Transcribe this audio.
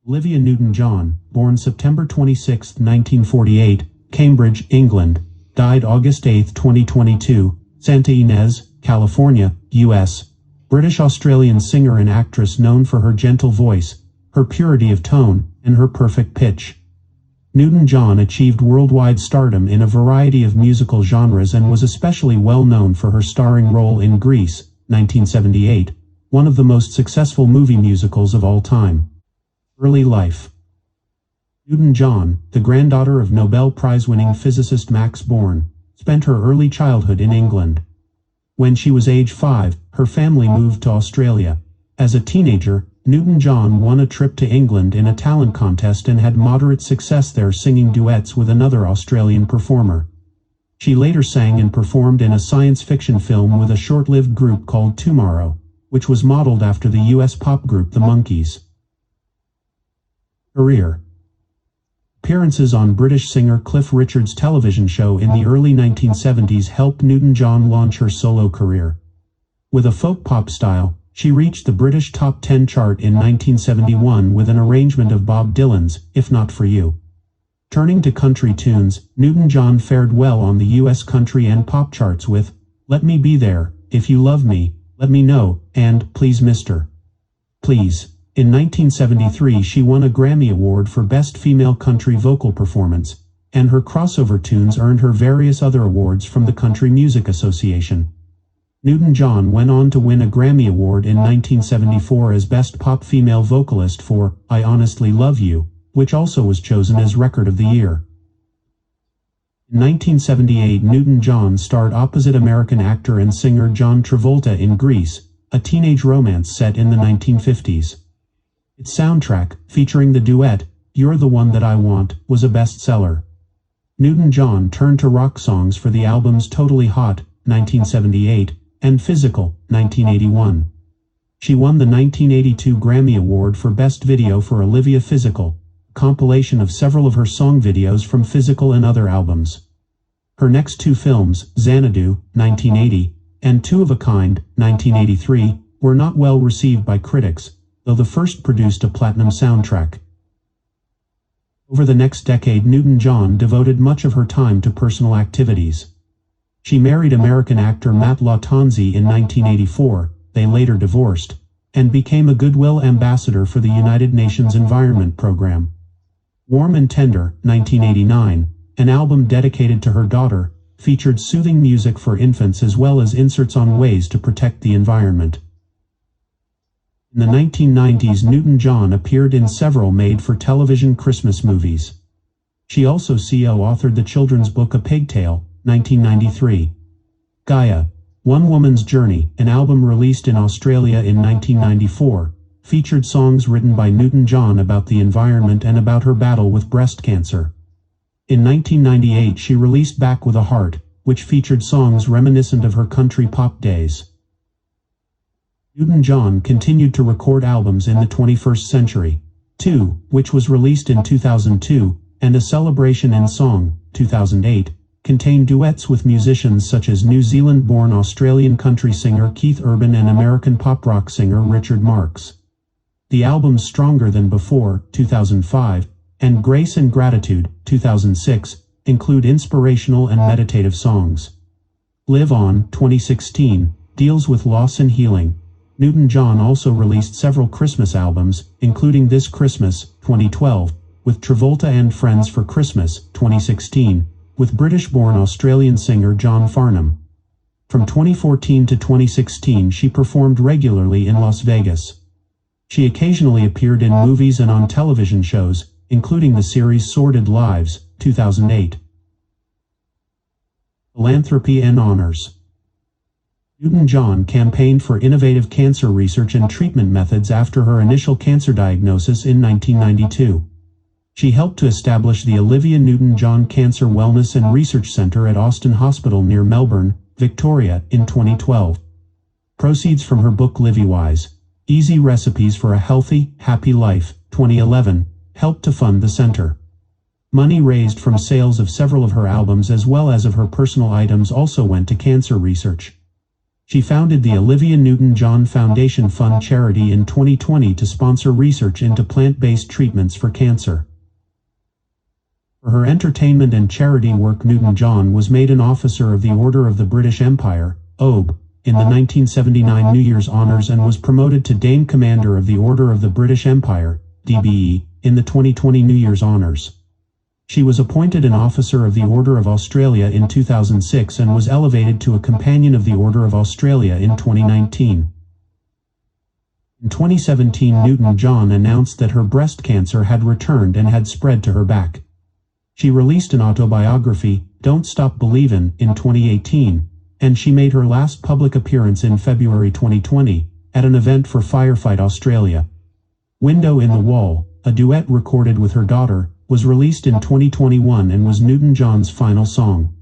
Olivia Newton-John, born September 26, 1948, Cambridge, England, died August 8, 2022, Santa Ynez, California, U.S. British-Australian singer and actress known for her gentle voice, her purity of tone, and her perfect pitch. Newton-John achieved worldwide stardom in a variety of musical genres and was especially well known for her starring role in Grease, 1978, one of the most successful movie musicals of all time. Early life. Newton-John, the granddaughter of Nobel Prize-winning physicist Max Born, spent her early childhood in England. When she was age 5, her family moved to Australia. As a teenager, Newton-John won a trip to England in a talent contest and had moderate success there singing duets with another Australian performer. She later sang and performed in a science fiction film with a short-lived group called Tomorrow, which was modeled after the US pop group The Monkees. Career. Appearances on British singer Cliff Richard's television show in the early 1970s helped Newton-John launch her solo career. With a folk pop style, she reached the British Top 10 chart in 1971 with an arrangement of Bob Dylan's If Not For You. Turning to country tunes, Newton-John fared well on the US country and pop charts with Let Me Be There, If You Love Me, Let Me Know, and Please Mr. Please. In 1973 she won a Grammy Award for Best Female Country Vocal Performance, and her crossover tunes earned her various other awards from the Country Music Association. Newton-John went on to win a Grammy Award in 1974 as Best Pop Female Vocalist for I Honestly Love You, which also was chosen as Record of the Year. In 1978 Newton-John starred opposite American actor and singer John Travolta in Grease, a teenage romance set in the 1950s. Its soundtrack, featuring the duet, You're the One That I Want, was a bestseller. Newton-John turned to rock songs for the albums Totally Hot, 1978, and Physical, 1981. She won the 1982 Grammy Award for Best Video for Olivia Physical, a compilation of several of her song videos from Physical and other albums. Her next two films, Xanadu, 1980, and Two of a Kind, 1983, were not well received by critics, though the first produced a platinum soundtrack. Over the next decade Newton-John devoted much of her time to personal activities. She married American actor Matt Lattanzi in 1984, they later divorced, and became a Goodwill ambassador for the United Nations Environment Program. Warm and Tender, 1989, an album dedicated to her daughter, featured soothing music for infants as well as inserts on ways to protect the environment. In the 1990s Newton-John appeared in several made-for-television Christmas movies. She also co-authored the children's book A Pigtale, 1993. Gaia, One Woman's Journey, an album released in Australia in 1994, featured songs written by Newton-John about the environment and about her battle with breast cancer. In 1998 she released Back with a Heart, which featured songs reminiscent of her country pop days. Newton-John continued to record albums in the 21st century. 2, which was released in 2002, and A Celebration in Song, 2008, contained duets with musicians such as New Zealand-born Australian country singer Keith Urban and American pop-rock singer Richard Marx. The albums Stronger Than Before, 2005, and Grace and Gratitude, 2006, include inspirational and meditative songs. Live On, 2016, deals with loss and healing. Newton-John also released several Christmas albums, including This Christmas, 2012, with Travolta and Friends for Christmas, 2016, with British-born Australian singer John Farnham. From 2014 to 2016 she performed regularly in Las Vegas. She occasionally appeared in movies and on television shows, including the series Sordid Lives, 2008. Philanthropy and honors. Newton-John campaigned for innovative cancer research and treatment methods after her initial cancer diagnosis in 1992. She helped to establish the Olivia Newton-John Cancer Wellness and Research Centre at Austin Hospital near Melbourne, Victoria, in 2012. Proceeds from her book Livywise, Easy Recipes for a Healthy, Happy Life, 2011, helped to fund the center. Money raised from sales of several of her albums as well as of her personal items also went to cancer research. She founded the Olivia Newton-John Foundation Fund charity in 2020 to sponsor research into plant-based treatments for cancer. For her entertainment and charity work, Newton-John was made an Officer of the Order of the British Empire, OBE, in the 1979 New Year's Honours and was promoted to Dame Commander of the Order of the British Empire, DBE, in the 2020 New Year's Honours. She was appointed an Officer of the Order of Australia in 2006 and was elevated to a Companion of the Order of Australia in 2019. In 2017, Newton-John announced that her breast cancer had returned and had spread to her back. She released an autobiography, Don't Stop Believin', in 2018, and she made her last public appearance in February 2020, at an event for Firefight Australia. Window in the Wall, a duet recorded with her daughter, was released in 2021 and was Newton-John's final song.